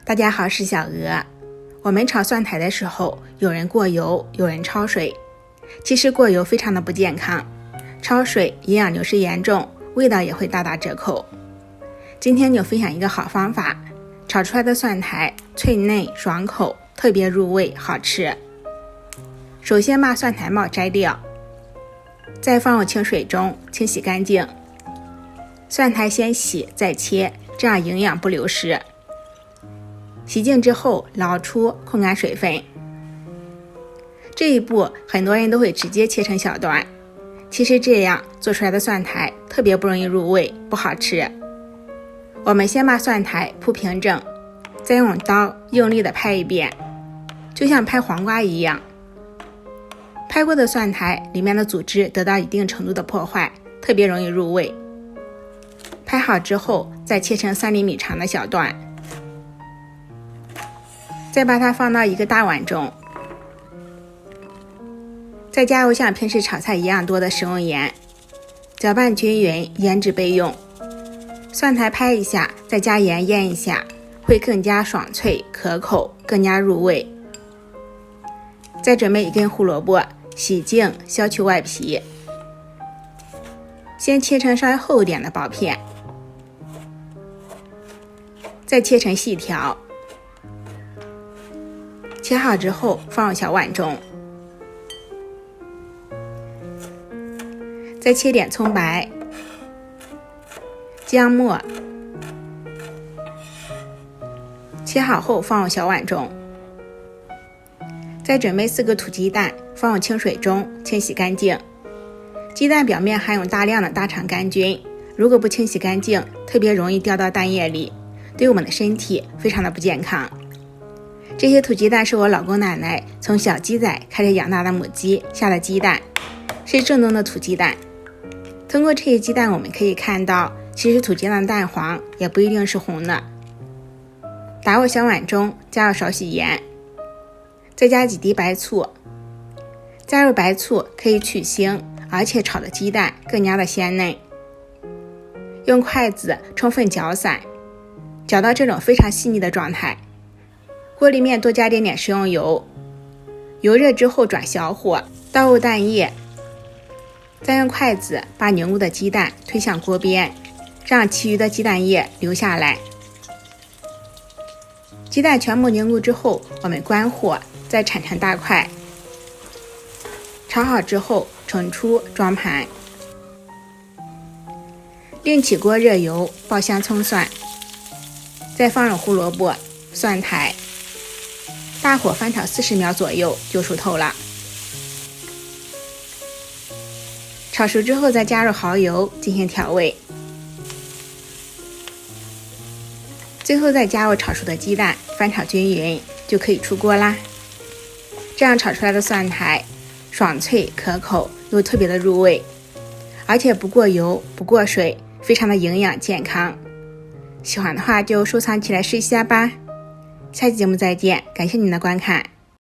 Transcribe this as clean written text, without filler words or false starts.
大家好，是小鹅。我们炒蒜苔的时候，有人过油，有人焯水。其实过油非常的不健康，焯水营养流失严重，味道也会大打折扣。今天就分享一个好方法，炒出来的蒜苔脆嫩爽口，特别入味，好吃。首先把蒜苔帽摘掉，再放入清水中清洗干净。蒜苔先洗再切，这样营养不流失。洗净之后捞出，控干水分。这一步很多人都会直接切成小段，其实这样做出来的蒜苔特别不容易入味，不好吃。我们先把蒜苔铺平整，再用刀用力的拍一遍，就像拍黄瓜一样。拍过的蒜苔里面的组织得到一定程度的破坏，特别容易入味。拍好之后再切成3厘米长的小段，再把它放到一个大碗中，再加入像平时炒菜一样多的食用盐，搅拌均匀，腌制备用。蒜苔拍一下，再加盐腌一下，会更加爽脆可口，更加入味。再准备一根胡萝卜，洗净削去外皮，先切成稍微厚一点的薄片，再切成细条。切好之后放入小碗中，再切点葱白、姜末，切好后放入小碗中。再准备4个土鸡蛋，放入清水中清洗干净。鸡蛋表面含有大量的大肠杆菌，如果不清洗干净，特别容易掉到蛋液里，对我们的身体非常的不健康。这些土鸡蛋是我老公奶奶从小鸡仔开始养大的母鸡下的鸡蛋，是正宗的土鸡蛋。通过这些鸡蛋我们可以看到，其实土鸡蛋的蛋黄也不一定是红的。打入小碗中，加入少许盐，再加几滴白醋。加入白醋可以去腥，而且炒的鸡蛋更加的鲜嫩。用筷子充分搅散，搅到这种非常细腻的状态。锅里面多加点食用油，油热之后转小火，倒入蛋液，再用筷子把凝固的鸡蛋推向锅边，让其余的鸡蛋液流下来。鸡蛋全部凝固之后，我们关火，再铲成大块。炒好之后盛出装盘。另起锅热油，爆香葱蒜，再放入胡萝卜、蒜苔，大火翻炒40秒左右就熟透了。炒熟之后再加入蚝油进行调味，最后再加入炒熟的鸡蛋，翻炒均匀就可以出锅啦。这样炒出来的蒜苔爽脆可口，又特别的入味，而且不过油不过水，非常的营养健康。喜欢的话就收藏起来试一下吧。下期节目再见，感谢您的观看。